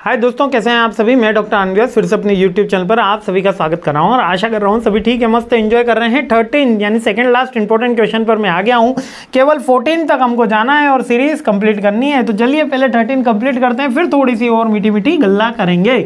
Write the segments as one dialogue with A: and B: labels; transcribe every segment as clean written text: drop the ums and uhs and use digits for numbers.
A: हाय दोस्तों, कैसे हैं आप सभी। मैं डॉक्टर अनव्यास फिर से अपने यूट्यूब चैनल पर आप सभी का स्वागत कर रहा हूं और आशा कर रहा हूं सभी ठीक है, मस्त एंजॉय कर रहे हैं। 13 यानी सेकंड लास्ट इंपॉर्टेंट क्वेश्चन पर मैं आ गया हूं। केवल 14 तक हमको जाना है और सीरीज कंप्लीट करनी है। तो चलिए पहले 13 कंप्लीट करते हैं, फिर थोड़ी सी और मीठी मीठी गल्ला करेंगे।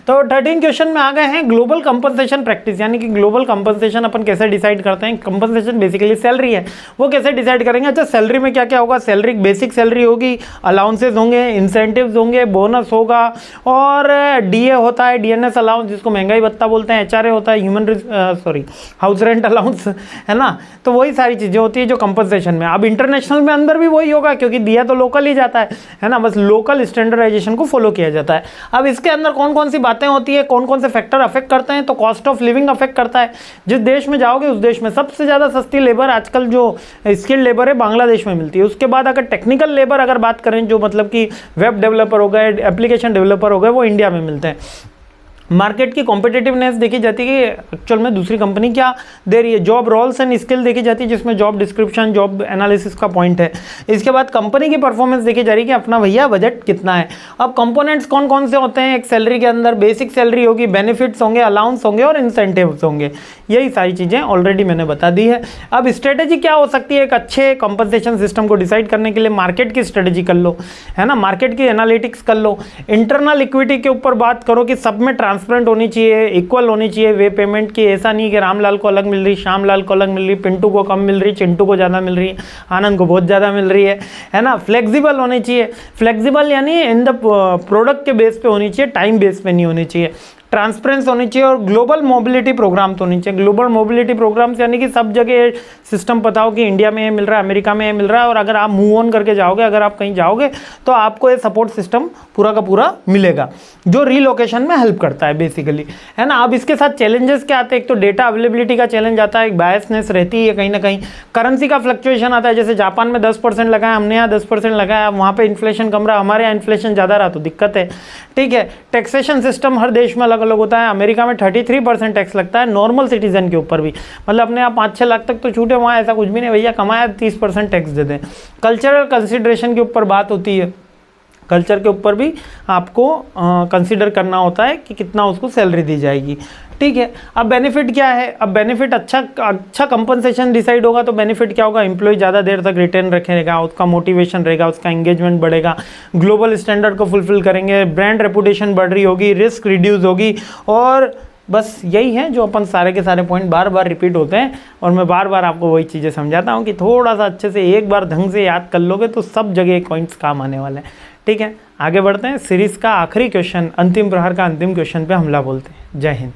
A: तो 13 क्वेश्चन में आ गए हैं ग्लोबल कंपनसेशन प्रैक्टिस, यानी कि ग्लोबल कंपनसेशन अपन कैसे डिसाइड करते हैं। कंपनसेशन बेसिकली सैलरी है, वो कैसे डिसाइड करेंगे। अच्छा, सैलरी में क्या क्या होगा। सैलरी बेसिक सैलरी होगी, अलाउंसेज होंगे, इंसेंटिव्स होंगे, बोनस होगा और डीए होता है, डीएनएस अलाउंस जिसको महंगाई भत्ता बोलते हैं, एचआरए होता है, हाउस रेंट अलाउंस, है ना। तो वही सारी चीजें होती है जो कंपनसेशन में। अब इंटरनेशनल में अंदर भी वही होगा, क्योंकि दिया तो लोकल ही जाता है ना, बस लोकल स्टैंडर्डाइजेशन को फॉलो किया जाता है। अब इसके अंदर कौन कौन सी बातें होती है, कौन कौन से फैक्टर अफेक्ट करते हैं। तो कॉस्ट ऑफ लिविंग अफेक्ट करता है। जिस देश में जाओगे उस देश में सबसे ज्यादा सस्ती लेबर आजकल जो स्किल्ड लेबर है बांग्लादेश में मिलती है। उसके बाद अगर टेक्निकल लेबर अगर बात करें, जो मतलब कि वेब डेवलपर हो गए, एप्लीकेशन डेवलपर हो गए, वो इंडिया में मिलते हैं। मार्केट की कॉम्पिटिटिवनेस देखी जाती है कि एक्चुअल में दूसरी कंपनी क्या दे रही है। जॉब रोल्स एंड स्किल देखी जाती है, जिसमें जॉब डिस्क्रिप्शन, जॉब एनालिसिस का पॉइंट है। इसके बाद कंपनी की परफॉर्मेंस देखी जा रही है कि अपना भैया बजट कितना है। अब कंपोनेंट्स कौन कौन से होते हैं एक सैलरी के अंदर। बेसिक सैलरी होगी, बेनिफिट्स होंगे, अलाउंस होंगे और इंसेंटिव्स होंगे। यही सारी चीज़ें ऑलरेडी मैंने बता दी है। अब स्ट्रेटेजी क्या हो सकती है एक अच्छे कंपनसेशन सिस्टम को डिसाइड करने के लिए। मार्केट की स्ट्रेटेजी कर लो, है ना, मार्केट की एनालिटिक्स कर लो। इंटरनल इक्विटी के ऊपर बात करो कि सब में ट्रांसपेरेंट होनी चाहिए, इक्वल होनी चाहिए वे पेमेंट की। ऐसा नहीं कि रामलाल को अलग मिल रही, श्यामलाल को अलग मिल रही, पिंटू को कम मिल रही, चिंटू को ज़्यादा मिल रही है, आनंद को बहुत ज़्यादा मिल रही है ना। फ्लेक्सिबल होनी चाहिए। फ्लेक्सिबल यानी इन द प्रोडक्ट के बेस पे होनी चाहिए, टाइम बेस पे नहीं होनी चाहिए। ट्रांसपेरेंस होनी चाहिए और ग्लोबल मोबिलिटी प्रोग्राम तो होनी चाहिए। ग्लोबल मोबिलिटी प्रोग्राम्स यानी कि सब जगह सिस्टम पता हो कि इंडिया में ये मिल रहा है, अमेरिका में ये मिल रहा है, और अगर आप मूव ऑन करके जाओगे, अगर आप कहीं जाओगे तो आपको ये सपोर्ट सिस्टम पूरा का पूरा मिलेगा, जो रीलोकेशन में हेल्प करता है बेसिकली, है ना। अब इसके साथ चैलेंजेस क्या आते हैं। एक तो डेटा अवेलेबिलिटी का चैलेंज आता है, एक बायसनेस रहती है कहीं ना कहीं। करेंसी का फ्लक्चुएशन आता है, जैसे जापान में 10% लगाया, हमने यहाँ 10% लगाया, वहाँ पे इन्फ्लेशन कम रहा, हमारे यहाँ इन्फ्लेशन ज़्यादा रहा तो दिक्कत है, ठीक है। टैक्सेशन सिस्टम हर देश में अलग अलग होता है। अमेरिका में 33% टैक्स लगता है नॉर्मल सिटीजन के ऊपर भी, मतलब अपने आप 5-6 लाख तक तो छूटे, वहाँ ऐसा कुछ भी नहीं, भैया कमाया 30% टैक्स दे दें। कल्चरल कंसिडरेशन के ऊपर बात होती है, कल्चर के ऊपर भी आपको कंसिडर करना होता है कि कितना उसको सैलरी दी जाएगी, ठीक है। अब बेनिफिट क्या है। अब बेनिफिट अच्छा कंपनसेशन डिसाइड होगा तो बेनिफिट क्या होगा। एम्प्लॉय ज़्यादा देर तक रिटेन रखेगा, उसका मोटिवेशन रहेगा, उसका एंगेजमेंट बढ़ेगा, ग्लोबल स्टैंडर्ड को फुलफिल करेंगे, ब्रांड रेपुटेशन बढ़ रही होगी, रिस्क रिड्यूस होगी, और बस यही है जो अपन सारे के सारे पॉइंट बार बार रिपीट होते हैं। और मैं बार बार आपको वही चीज़ें समझाता हूँ कि थोड़ा सा अच्छे से एक बार ढंग से याद कर लोगे तो सब जगह पॉइंट्स काम आने वाले हैं, ठीक है। आगे बढ़ते हैं। सीरीज़ का आखिरी क्वेश्चन, अंतिम प्रहर का अंतिम क्वेश्चन पे हमला बोलते हैं। जय हिंद।